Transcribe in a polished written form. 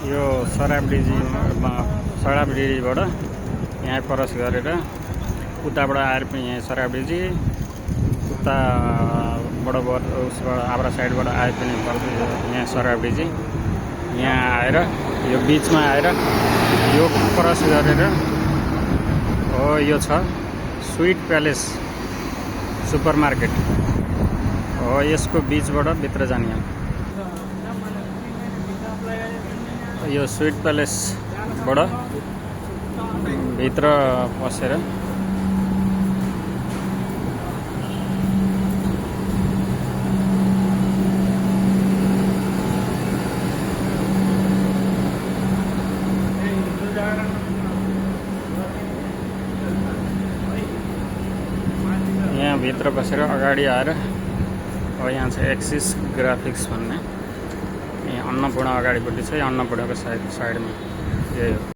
यो सराबडिजीबाट यहाँ क्रस गरेर उताबाट आएर पनि यहाँ सराबडिजी उताबाट उसबाट आब्रा साइडबाट आए पनि यहाँ सराबडिजी यहाँ आएर यो बिचमा आएर यो क्रस गरेर हो यो छ स्वीट प्यालेस सुपरमार्केट हो यसको बिचबाट भित्र जाने यो स्वीट प्यालेसबाट भित्र पसेर यहाँ भित्र बसेर अगाडि आएर अब यहाँ छ एक्सिस ग्राफिक्स भन्ने यहाँ अन्नपूर्ण अगाडिपट्टि छ। अन्नपूर्णको साइडमा यही हो।